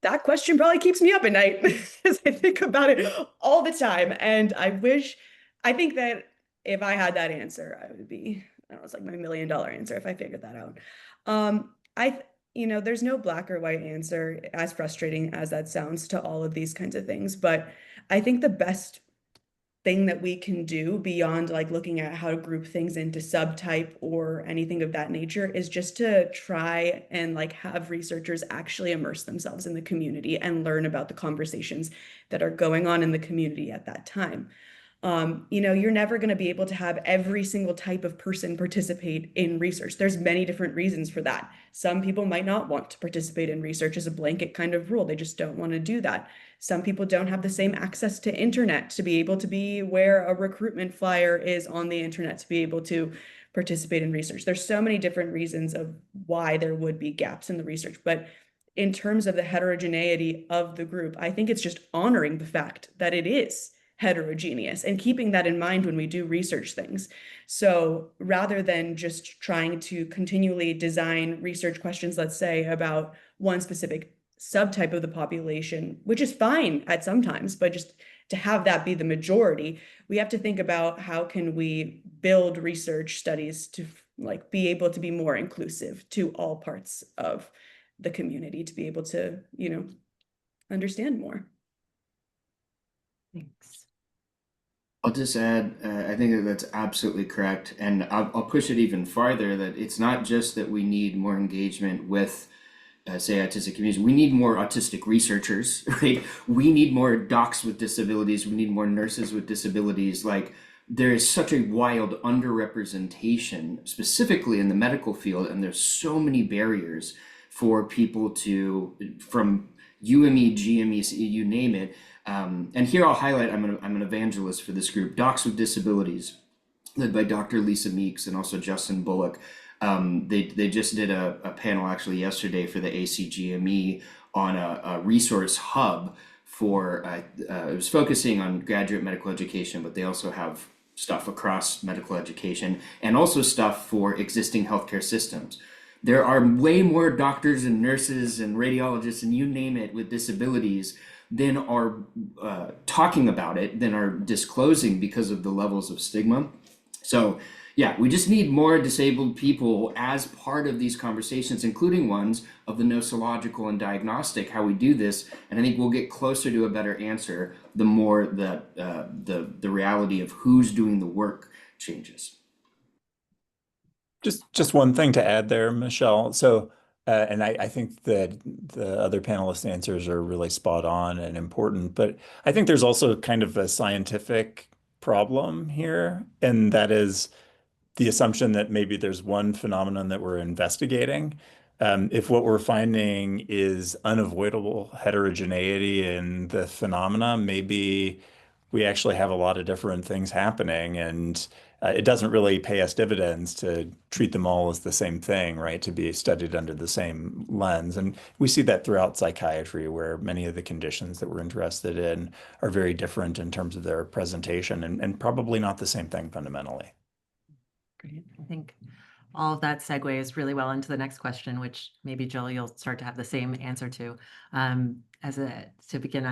That question probably keeps me up at night because I think about it all the time. And I think that if I had that answer, I would be, I don't know, it's like my $1 million answer if I figured that out. There's no black or white answer, as frustrating as that sounds to all of these kinds of things. But I think the best thing that we can do beyond like looking at how to group things into subtype or anything of that nature is just to try and like have researchers actually immerse themselves in the community and learn about the conversations that are going on in the community at that time. You're never going to be able to have every single type of person participate in research. There's many different reasons for that. Some people might not want to participate in research as a blanket kind of rule. They just don't want to do that. Some people don't have the same access to internet to be able to be where a recruitment flyer is on the internet to be able to participate in research. There's so many different reasons of why there would be gaps in the research, but in terms of the heterogeneity of the group, I think it's just honoring the fact that it is heterogeneous and keeping that in mind when we do research things. So rather than just trying to continually design research questions, let's say about one specific subtype of the population, which is fine at sometimes, but just to have that be the majority, we have to think about how can we build research studies to like be able to be more inclusive to all parts of the community to be able to, understand more.
Thanks.
I'll just add, I think that's absolutely correct. And I'll push it even farther that it's not just that we need more engagement with, say, autistic communities. We need more autistic researchers, right? We need more docs with disabilities. We need more nurses with disabilities. Like, there is such a wild underrepresentation, specifically in the medical field, and there's so many barriers for people to, from UME, GME, you name it, And here I'll highlight, I'm an evangelist for this group, Docs with Disabilities, led by Dr. Lisa Meeks and also Justin Bullock. They just did a panel actually yesterday for the ACGME on a resource hub for, it was focusing on graduate medical education, but they also have stuff across medical education and also stuff for existing healthcare systems. There are way more doctors and nurses and radiologists and you name it with disabilities than are talking about it, than are disclosing because of the levels of stigma. So yeah, we just need more disabled people as part of these conversations, including ones of the nosological and diagnostic, how we do this. And I think we'll get closer to a better answer the more that the reality of who's doing the work changes.
Just one thing to add there, Michelle. So, and I think that the other panelists' answers are really spot on and important, but I think there's also kind of a scientific problem here, and that is the assumption that maybe there's one phenomenon that we're investigating. If what we're finding is unavoidable heterogeneity in the phenomena, maybe we actually have a lot of different things happening, and it doesn't really pay us dividends to treat them all as the same thing, right? To be studied under the same lens. And we see that throughout psychiatry, where many of the conditions that we're interested in are very different in terms of their presentation and probably not the same thing fundamentally.
Great. I think all of that segues really well into the next question, which maybe Joel, you'll start to have the same answer to, to begin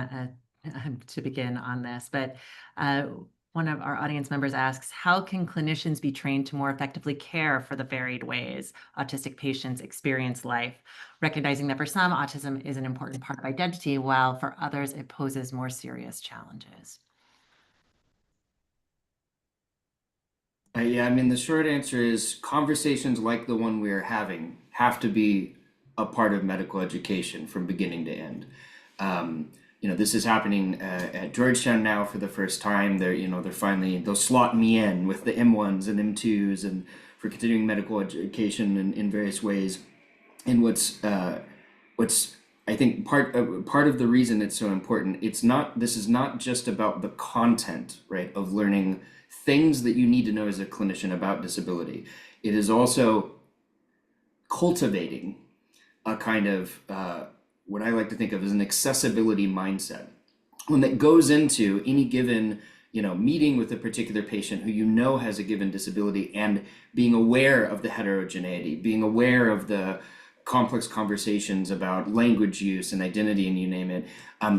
on this. But one of our audience members asks, how can clinicians be trained to more effectively care for the varied ways autistic patients experience life, recognizing that for some, autism is an important part of identity, while for others, it poses more serious challenges?
Yeah, I mean, the short answer is conversations like the one we are having have to be a part of medical education from beginning to end. This is happening at Georgetown now for the first time. They'll slot me in with the M1s and M2s and for continuing medical education in various ways. And what's I think part of the reason it's so important, this is not just about the content, right, of learning things that you need to know as a clinician about disability. It is also cultivating a kind of what I like to think of as an accessibility mindset, one that goes into any given meeting with a particular patient who has a given disability, and being aware of the heterogeneity, being aware of the complex conversations about language use and identity and you name it.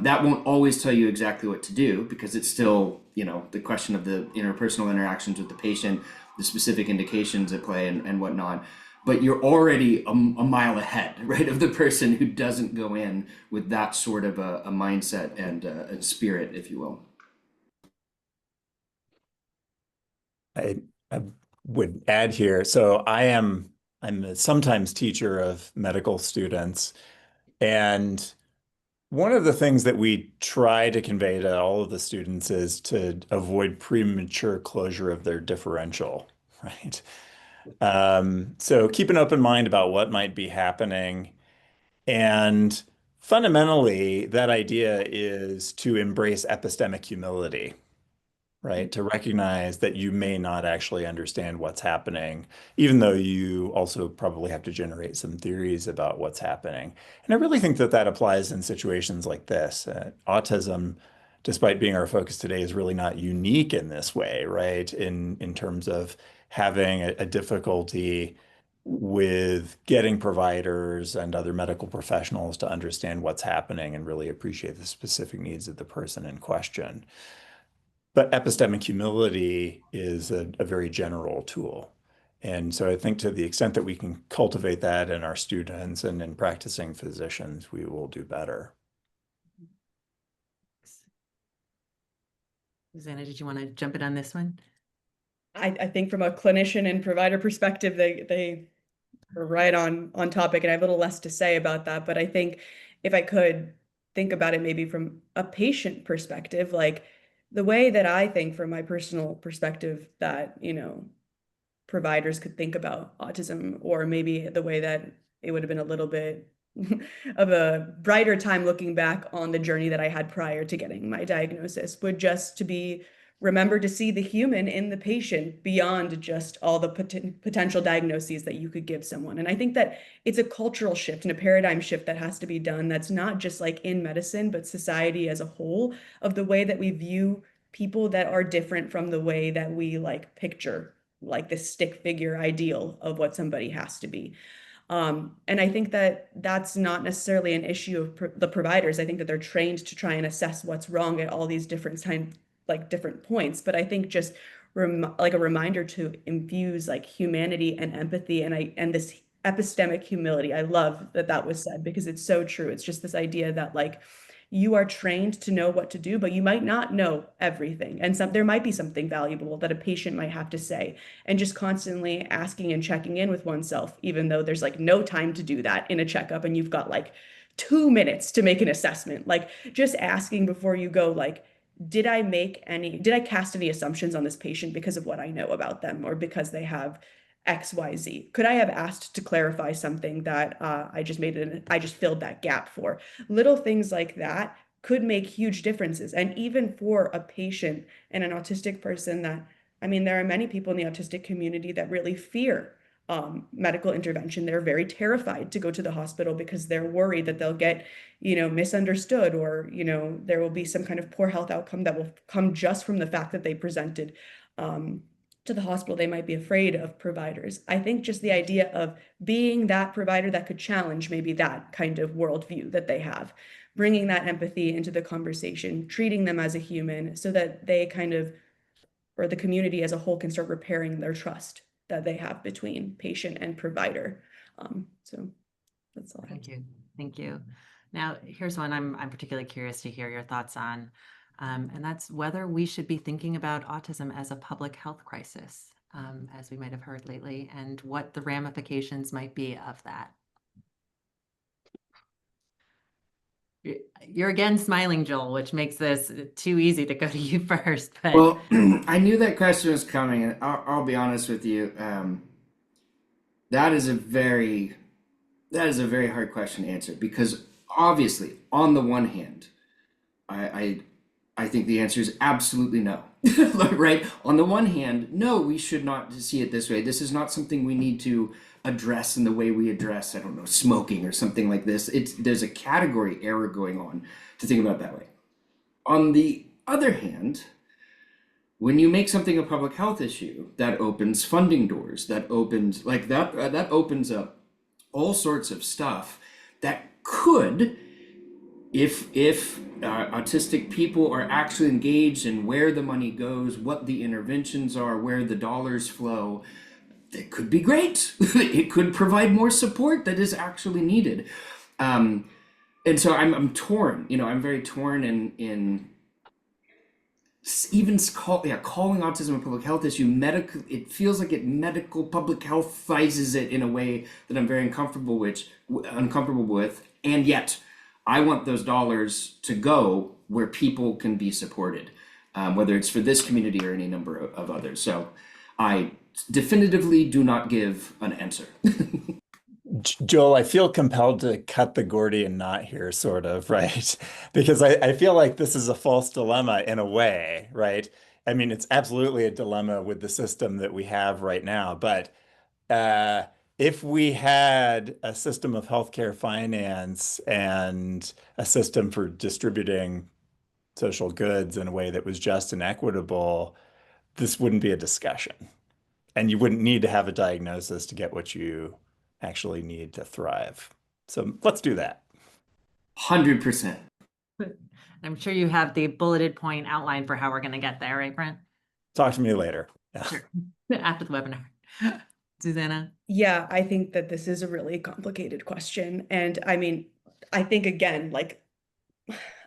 That won't always tell you exactly what to do, because it's still the question of the interpersonal interactions with the patient, the specific indications at play and whatnot. But you're already a mile ahead, right, of the person who doesn't go in with that sort of a mindset and a spirit, if you will.
I would add here. So I'm a sometimes teacher of medical students, and one of the things that we try to convey to all of the students is to avoid premature closure of their differential, right? So keep an open mind about what might be happening. And fundamentally, that idea is to embrace epistemic humility, right? To recognize that you may not actually understand what's happening, even though you also probably have to generate some theories about what's happening. And I really think that that applies in situations like this. Autism, despite being our focus today, is really not unique in this way, right? In terms of having a difficulty with getting providers and other medical professionals to understand what's happening and really appreciate the specific needs of the person in question. But epistemic humility is a very general tool. And so I think to the extent that we can cultivate that in our students and in practicing physicians, we will do better.
Zuzana, did you want to jump in on this one?
I think from a clinician and provider perspective, they are right on topic, and I have a little less to say about that. But I think if I could think about it maybe from a patient perspective, like the way that I think from my personal perspective that, providers could think about autism, or maybe the way that it would have been a little bit of a brighter time looking back on the journey that I had prior to getting my diagnosis would just to be remember to see the human in the patient beyond just all the potential diagnoses that you could give someone. And I think that it's a cultural shift and a paradigm shift that has to be done. That's not just like in medicine, but society as a whole, of the way that we view people that are different from the way that we like picture like this stick figure ideal of what somebody has to be. And I think that that's not necessarily an issue of the providers. I think that they're trained to try and assess what's wrong at all these different different points. But I think just like a reminder to infuse like humanity and empathy and this epistemic humility. I love that that was said because it's so true. It's just this idea that like you are trained to know what to do, but you might not know everything. And there might be something valuable that a patient might have to say. And just constantly asking and checking in with oneself, even though there's like no time to do that in a checkup and you've got like 2 minutes to make an assessment. Like just asking before you go, like, did I cast any assumptions on this patient because of what I know about them or because they have XYZ? Could I have asked to clarify something that I just filled that gap for? Little things like that could make huge differences. And even for a patient and an autistic person there are many people in the autistic community that really fear medical intervention. They're very terrified to go to the hospital because they're worried that they'll get, misunderstood or, there will be some kind of poor health outcome that will come just from the fact that they presented to the hospital. They might be afraid of providers. I think just the idea of being that provider that could challenge maybe that kind of worldview that they have, bringing that empathy into the conversation, treating them as a human so that they or the community as a whole can start repairing their trust that they have between patient and provider. So that's all.
Thank you. Thank you. Now, here's one I'm particularly curious to hear your thoughts on, and that's whether we should be thinking about autism as a public health crisis, as we might have heard lately, and what the ramifications might be of that. You're again smiling, Joel, which makes this too easy to go to you first. But
Well, I knew that question was coming, and I'll be honest with you. That is a very hard question to answer because obviously, on the one hand, I think the answer is absolutely no. Right? On the one hand, no, we should not see it this way. This is not something we need to address in the way we address, I don't know, smoking or something like this. There's a category error going on to think about it that way. On the other hand, when you make something a public health issue, that opens funding doors, that opens up all sorts of stuff that could, if autistic people are actually engaged in where the money goes, what the interventions are, where the dollars flow, it could be great. It could provide more support that is actually needed. And so I'm torn. I'm very torn in even calling autism a public health issue. It feels like it medical public healthizes it in a way that I'm very uncomfortable with, and yet I want those dollars to go where people can be supported, whether it's for this community or any number of others. So I definitively do not give an answer.
Joel, I feel compelled to cut the Gordian knot here, sort of, right? Because I feel like this is a false dilemma in a way, right? I mean, it's absolutely a dilemma with the system that we have right now. But if we had a system of healthcare finance and a system for distributing social goods in a way that was just and equitable, this wouldn't be a discussion. And you wouldn't need to have a diagnosis to get what you actually need to thrive. So let's do that.
100%.
I'm sure you have the bulleted point outline for how we're going to get there, right, Brent?
Talk to me later. Yeah.
Sure. After the webinar. Zuzana?
Yeah, I think that this is a really complicated question. And I mean, I think again, like,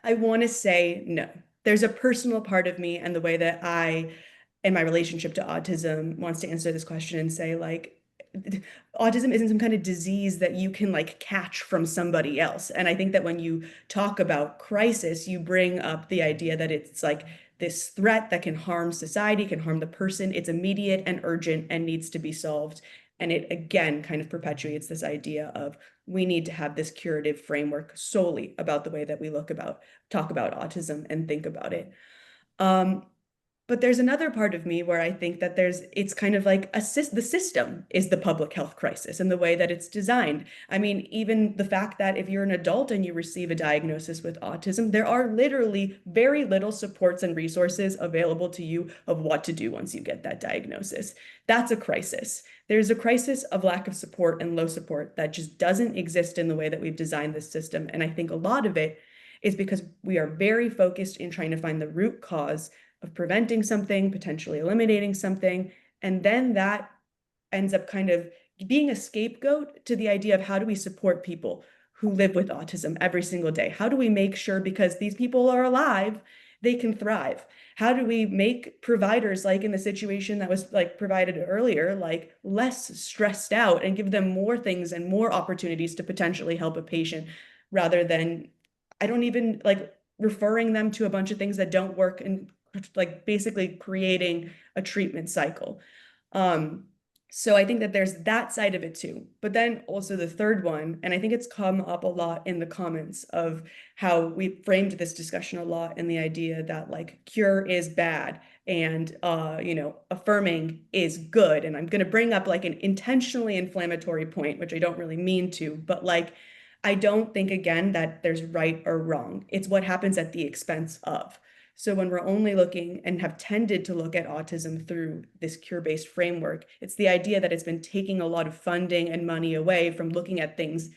I want to say no. There's a personal part of me and the way that in my relationship to autism, wants to answer this question and say, like, autism isn't some kind of disease that you can like catch from somebody else. And I think that when you talk about crisis, you bring up the idea that it's like this threat that can harm society, can harm the person. It's immediate and urgent and needs to be solved. And it again kind of perpetuates this idea of we need to have this curative framework solely about the way that we talk about autism and think about it. But there's another part of me where I think that it's kind of like the system is the public health crisis and the way that it's designed. I mean, even the fact that if you're an adult and you receive a diagnosis with autism, there are literally very little supports and resources available to you of what to do once you get that diagnosis. That's a crisis. There's a crisis of lack of support and low support that just doesn't exist in the way that we've designed this system. And I think a lot of it is because we are very focused in trying to find the root cause of preventing something, potentially eliminating something. And then that ends up kind of being a scapegoat to the idea of how do we support people who live with autism every single day? How do we make sure, because these people are alive, they can thrive? How do we make providers, like in the situation that was like provided earlier, like less stressed out and give them more things and more opportunities to potentially help a patient, rather than, I don't even like referring them to a bunch of things that don't work and like basically creating a treatment cycle. So I think that there's that side of it too. But then also the third one, and I think it's come up a lot in the comments of how we framed this discussion a lot in the idea that like cure is bad and affirming is good. And I'm going to bring up like an intentionally inflammatory point, which I don't really mean to, but like I don't think again that there's right or wrong. It's what happens at the expense of. So when we're only looking and have tended to look at autism through this cure-based framework, it's the idea that it's been taking a lot of funding and money away from looking at things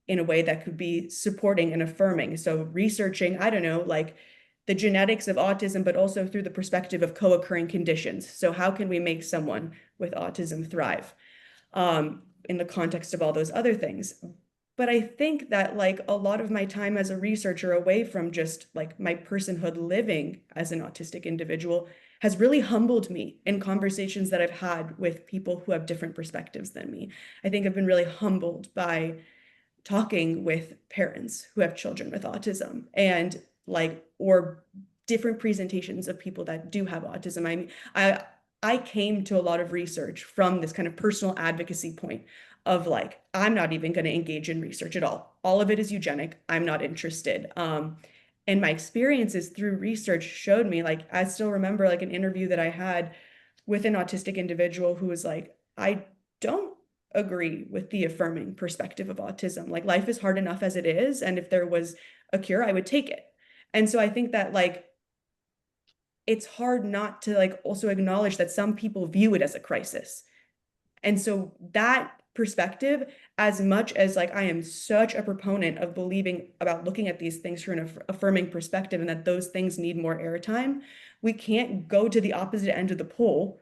in a way that could be supporting and affirming. So researching, I don't know, like the genetics of autism, but also through the perspective of co-occurring conditions. So how can we make someone with autism thrive in the context of all those other things? But I think that like a lot of my time as a researcher away from just like my personhood living as an autistic individual has really humbled me in conversations that I've had with people who have different perspectives than me. I think I've been really humbled by talking with parents who have children with autism and like, or different presentations of people that do have autism. I mean, I came to a lot of research from this kind of personal advocacy point of like, I'm not even going to engage in research at all. All of it is eugenic. I'm not interested. And my experiences through research showed me, like, I still remember like an interview that I had with an autistic individual who was like, I don't agree with the affirming perspective of autism. Like, life is hard enough as it is. And if there was a cure, I would take it. And so I think that like, it's hard not to like also acknowledge that some people view it as a crisis. And so that perspective, as much as like I am such a proponent of believing about looking at these things through an affirming perspective and that those things need more airtime, we can't go to the opposite end of the pole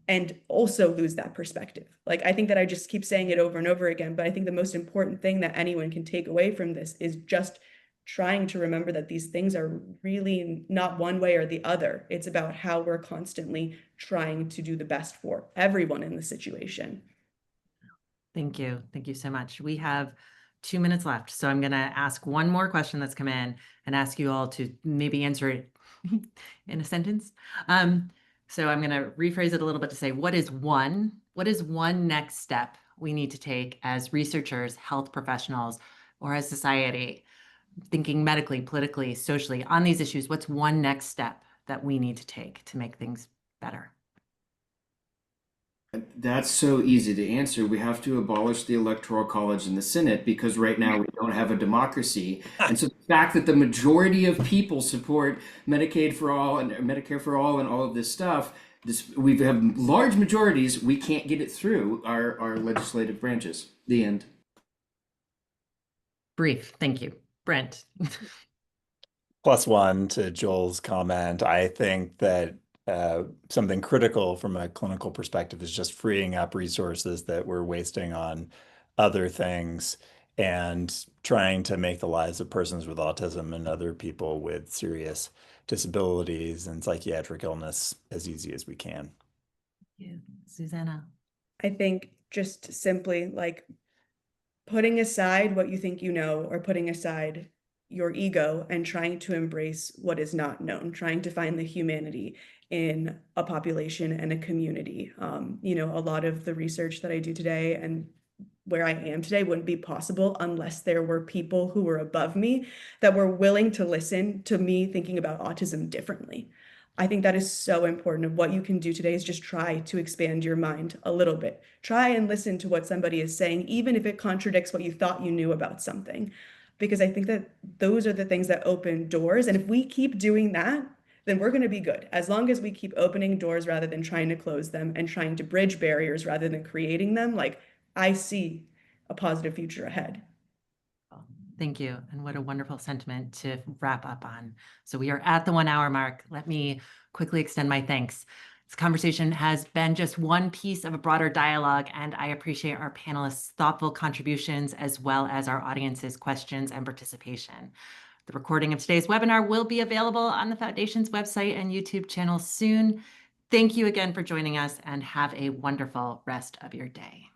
and also lose that perspective. Like, I think that I just keep saying it over and over again, but I think the most important thing that anyone can take away from this is just trying to remember that these things are really not one way or the other. It's about how we're constantly trying to do the best for everyone in the situation.
Thank you. Thank you so much. We have 2 minutes left. So I'm going to ask one more question that's come in and ask you all to maybe answer it in a sentence. So I'm going to rephrase it a little bit to say, what is one next step we need to take as researchers, health professionals, or as society, thinking medically, politically, socially on these issues? What's one next step that we need to take to make things better?
That's so easy to answer. We have to abolish the Electoral College and the Senate because right now we don't have a democracy. And so the fact that the majority of people support Medicaid for all and Medicare for all and all of this stuff, we have large majorities, we can't get it through our legislative branches. The end.
Brief. Thank you. Brent.
+1 to Joel's comment. I think that something critical from a clinical perspective is just freeing up resources that we're wasting on other things and trying to make the lives of persons with autism and other people with serious disabilities and psychiatric illness as easy as we can.
Thank you. Zuzana.
I think just simply like putting aside what you think you know, or putting aside your ego and trying to embrace what is not known, trying to find the humanity in a population and a community. A lot of the research that I do today and where I am today wouldn't be possible unless there were people who were above me that were willing to listen to me thinking about autism differently. I think that is so important. And what you can do today is just try to expand your mind a little bit. Try and listen to what somebody is saying, even if it contradicts what you thought you knew about something. Because I think that those are the things that open doors. And if we keep doing that, then we're going to be good. As long as we keep opening doors rather than trying to close them and trying to bridge barriers rather than creating them, like I see a positive future ahead.
Thank you. And what a wonderful sentiment to wrap up on. So we are at the 1 hour mark. Let me quickly extend my thanks. This conversation has been just one piece of a broader dialogue, and I appreciate our panelists' thoughtful contributions as well as our audience's questions and participation. The recording of today's webinar will be available on the Foundation's website and YouTube channel soon. Thank you again for joining us, and have a wonderful rest of your day.